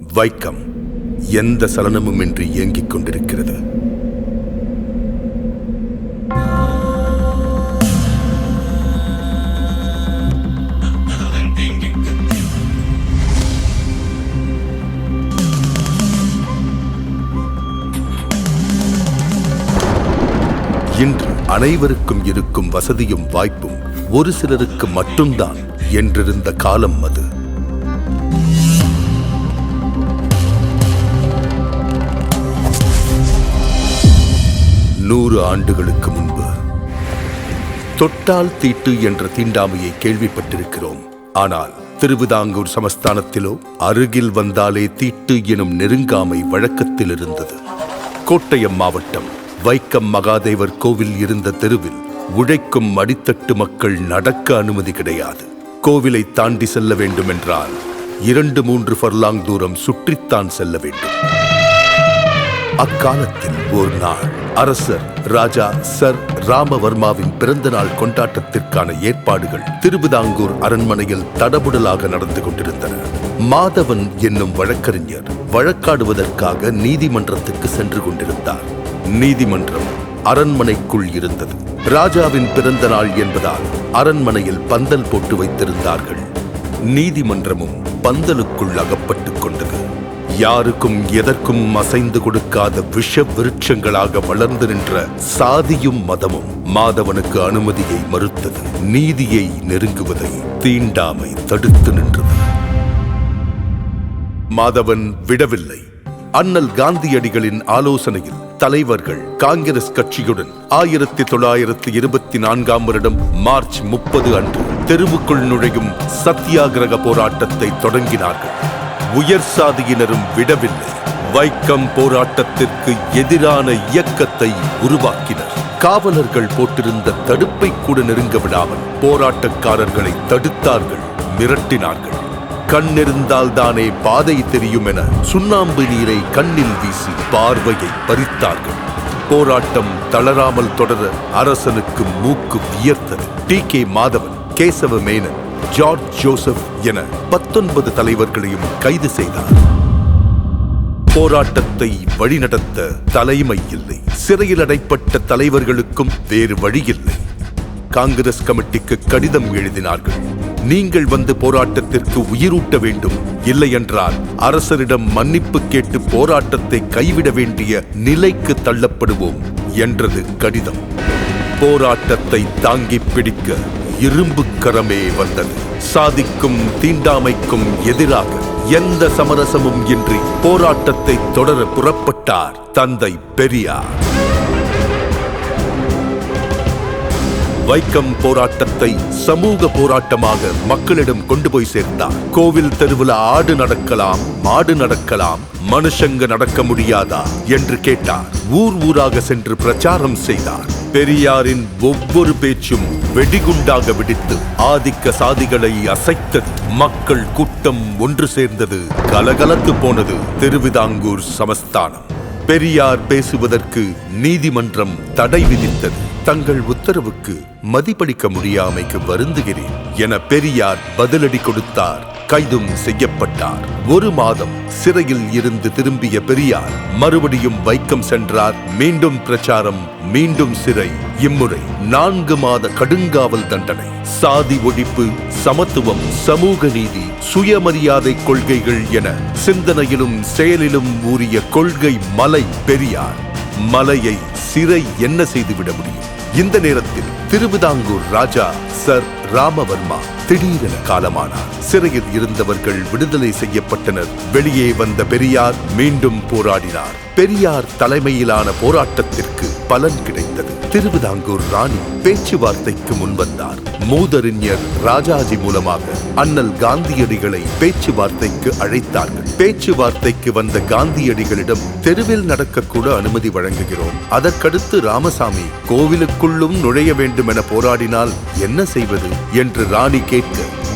வைக்கம் எந்த சலனமுமின்றி இயங்கிக் கொண்டிருக்கிறது. இன்று அனைவருக்கும் இருக்கும் வசதியும் வாய்ப்பும் ஒரு சிலருக்கு மட்டும்தான் என்றிருந்த காலம் அது. நூறு ஆண்டுகளுக்கு முன்பு தொட்டால் தீட்டு என்ற தீண்டாமையை கேள்விப்பட்டிருக்கிறோம். ஆனால் திருவிதாங்கூர் சமஸ்தானத்திலோ அருகில் வந்தாலே தீட்டு எனும் நெருங்காமை வழக்கத்தில் இருந்தது. கோட்டயம் மாவட்டம் வைக்கம் மகாதேவர் கோவில் இருந்த தெருவில் உழைக்கும் அடித்தட்டு மக்கள் நடக்க அனுமதி கிடையாது. கோவிலை தாண்டி செல்ல வேண்டும் என்றால் 2-3 ஃபர்லாங் தூரம் சுற்றித்தான் செல்ல வேண்டும். அக்காலத்தில் ஒரு நாள் அரசர் ராஜா சர் ராமவர்மாவின் பிறந்த நாள் கொண்டாட்டத்திற்கான ஏற்பாடுகள் திருவிதாங்கூர் அரண்மனையில் தடபுடலாக நடந்து கொண்டிருந்தன. மாதவன் என்னும் வழக்கறிஞர் வழக்காடுவதற்காக நீதிமன்றத்துக்கு சென்று கொண்டிருந்தார். நீதிமன்றம் அரண்மனைக்குள் இருந்தது. ராஜாவின் பிறந்த நாள் என்பதால் அரண்மனையில் பந்தல் போட்டு வைத்திருந்தார்கள். நீதிமன்றமும் பந்தலுக்குள் அகப்பட்டுக் கொண்டது. யாருக்கும் எதற்கும் அசைந்து கொடுக்காத விஷ விருட்சங்களாக வளர்ந்து நின்ற சாதியும் மதமும் மாதவனுக்கு அனுமதியை மறுத்தது. நீதியை நெருங்குவதை தீண்டாமை தடுத்து நின்றது. மாதவன் விடவில்லை. அண்ணல் காந்தியடிகளின் ஆலோசனையில் தலைவர்கள் காங்கிரஸ் கட்சியுடன் 1924ஆம் வருடம் மார்ச் 30 அன்று தெருவுக்குள் நுழையும் சத்தியாகிரக போராட்டத்தை தொடங்கினார்கள். உயர் சாதியினரும் விடவில்லை. வைக்கம் போராட்டத்திற்கு எதிரான இயக்கத்தை உருவாக்கினர். காவலர்கள் போட்டிருந்த தடுப்பை கூட நெருங்க விடாமல் போராட்டக்காரர்களை தடுத்தார்கள், மிரட்டினார்கள். கண்ணிருந்தால் தானே பாதை தெரியும் என சுண்ணாம்பு நீரை கண்ணில் வீசி பார்வையை பறித்தார்கள். போராட்டம் தளராமல் தொடர அரசனுக்கு மூக்கு வியர்த்தது. டி.கே. மாதவன், கேசவ மேனன், ஜார்ஜ் ஜோசப் என 19 தலைவர்களையும் கைது செய்தார். போராட்டத்தை வழிநடத்த தலைமை இல்லை. சிறையில் அடைப்பட்ட தலைவர்களுக்கும் வேறு வழியில்லை. காங்கிரஸ் கமிட்டிக்கு கடிதம் எழுதினார்கள். நீங்கள் வந்து போராட்டத்திற்கு உயிரூட்ட வேண்டும், இல்லையென்றால் அரசரிடம் மன்னிப்பு கேட்டு போராட்டத்தை கைவிட வேண்டிய நிலைக்கு தள்ளப்படுவோம் என்றது கடிதம். போராட்டத்தை தாங்கி பிடிக்க இரும்பு கரமே வந்தது. சாதிக்கும் தீண்டாமைக்கும் எதிராக எந்த சமரசமும் இன்றி போராட்டத்தை தொடர புறப்பட்டார் தந்தை பெரியார். வைக்கம் போராட்டத்தை சமூக போராட்டமாக மக்களிடம் கொண்டு போய் சேர்த்தார். கோவில் தெருவில் ஆடு நடக்கலாம், மாடு நடக்கலாம், மனுஷங்க நடக்க முடியாதா என்று கேட்டார். ஊர் ஊராக சென்று பிரச்சாரம் செய்தார். பெரியாரின் ஒவ்வொரு பேச்சும் வெடிகுண்டாக வெடித்து ஆதிக்க சாதிகளை அசைத்தது. மக்கள் கூட்டம் ஒன்று சேர்ந்தது. கலகலத்து போனது திருவிதாங்கூர் சமஸ்தானம். பெரியார் பேசுவதற்கு நீதிமன்றம் தடை விதித்தது. தங்கள் உத்தரவுக்கு மதிப்பளிக்க முடியாமைக்கு வருந்துகிறேன் என பெரியார் பதிலடி கொடுத்தார். கைதும் செய்யப்பட்டார். 1 மாதம் சிறையில் இருந்து திரும்பிய பெரியார் மறுபடியும் வைக்கம் சென்றார். மீண்டும் பிரச்சாரம், மீண்டும் சிறை. இம்முறை 4 மாத கடுங்காவல் தண்டனை. சாதி ஒழிப்பு, சமத்துவம், சமூக நீதி, சுயமரியாதை கொள்கைகள் என சிந்தனையிலும் செயலிலும் ஊறிய கொள்கை மலை பெரியார். மலையை சிறை என்ன செய்துவிட முடியும்? இந்த நேரத்தில் திருவிதாங்கூர் ராஜா சர் ராமவர்மா திடீரென காலமானார். சிறையில் இருந்தவர்கள் விடுதலை செய்யப்பட்டனர். வெளியே வந்த பெரியார் மீண்டும் போராடினார். பெரியார் தலைமையிலான போராட்டத்திற்கு பலன் கிடைத்தது. திருவிதாங்கூர் ராணி பேச்சுவார்த்தைக்கு முன்வந்தார். மூதறிஞர் ராஜாஜி மூலமாக அண்ணல் காந்தியடிகளை பேச்சுவார்த்தைக்கு அழைத்தார்கள். பேச்சுவார்த்தைக்கு வந்த காந்தியடிகளிடம் தெருவில் நடக்கக்கூட அனுமதி வழங்குகிறோம், அதற்கடுத்து ராமசாமி கோவிலுக்குள்ளும் நுழைய வேண்டும் என போராடினால் என்ன செய்வது என்று ராணி கேட்க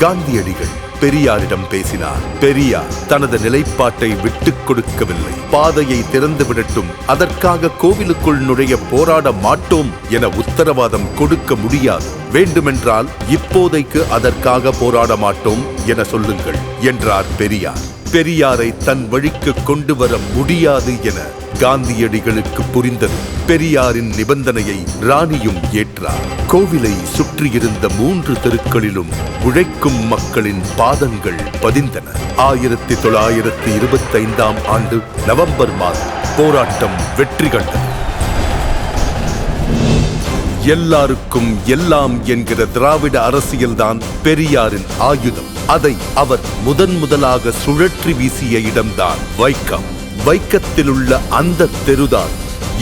காந்தியடிகள் பெரியாரிடம் பேசினார். பெரியார் தனது நிலைப்பாட்டை விட்டுக் கொடுக்கவில்லை. பாதையை திறந்து விடட்டும், அதற்காக கோவிலுக்குள் நுழைய போராட மாட்டோம் என உத்தரவாதம் கொடுக்க முடியாது. வேண்டுமென்றால் இப்போதைக்கு அதற்காக போராட மாட்டோம் என சொல்லுங்கள் என்றார் பெரியார். பெரியாரை தன் வழிக்கு கொண்டு வர முடியாது என காந்தியடிகளுக்கு புரிந்தது. பெரியாரின் நிபந்தனையை ராணியும் ஏற்றார். கோவிலை சுற்றியிருந்த 3 தெருக்களிலும் உழைக்கும் மக்களின் பாதங்கள் பதிந்தன. 1925ஆம் ஆண்டு நவம்பர் மாதம் போராட்டம் வெற்றி கண்டது. எல்லாருக்கும் எல்லாம் என்கிற திராவிட அரசியல்தான் பெரியாரின் ஆயுதம். அதை அவர் முதலாக சுழற்றி வீசிய இடம்தான் வைக்கம். வைக்கத்திலுள்ள அந்த தெருதான்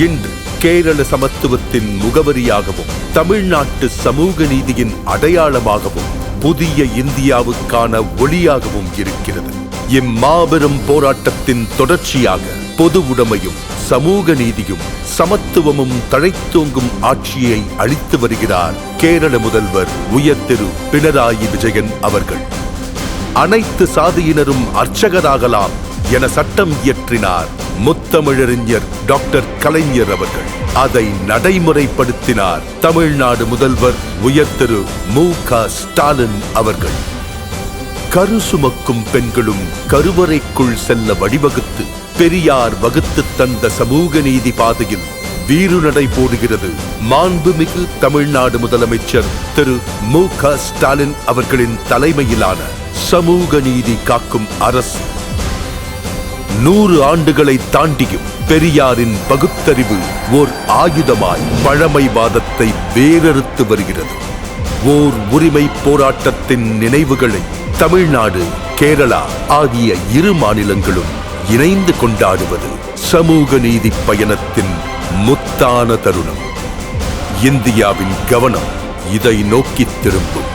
இன்று கேரள சமத்துவத்தின் முகவரியாகவும் தமிழ்நாட்டு சமூக நீதியின் அடையாளமாகவும் புதிய இந்தியாவுக்கான ஒளியாகவும் இருக்கிறது. இம்மாபெரும் போராட்டத்தின் தொடர்ச்சியாக பொது உடைமையும் சமூக நீதியும் சமத்துவமும் தழைத்தோங்கும் ஆட்சியை அளித்து வருகிறார் கேரள முதல்வர் உயர் திரு பினராயி விஜயன் அவர்கள். அனைத்து சாதியினரும் அர்ச்சகராகலாம் என சட்டம் இயற்றினார் முத்தமிழறிஞர் டாக்டர் கலைஞர் அவர்கள். அதை நடைமுறைப்படுத்தினார் தமிழ்நாடு முதல்வர் உயர் திரு மு.க. ஸ்டாலின் அவர்கள். கரு சுமக்கும் பெண்களும் கருவறைக்குள் செல்ல வழிவகுத்து பெரியார் வகுத்து தந்த சமூக நீதி பாதையில் வீறுநடை போடுகிறது மாண்புமிகு தமிழ்நாடு முதலமைச்சர் திரு மு.க. ஸ்டாலின் அவர்களின் தலைமையிலான சமூக நீதி காக்கும் அரசு. 100 ஆண்டுகளை தாண்டியும் பெரியாரின் பகுத்தறிவு ஓர் ஆயுதமாய் பழமைவாதத்தை வேரறுத்து வருகிறது. ஓர் உரிமை போராட்டத்தின் நினைவுகளை தமிழ்நாடு, கேரளா ஆகிய 2 மாநிலங்களும் இணைந்து கொண்டாடுவது சமூக நீதி பயணத்தின் முத்தான தருணம். இந்தியாவின் கவனம் இதை நோக்கி திரும்பும்.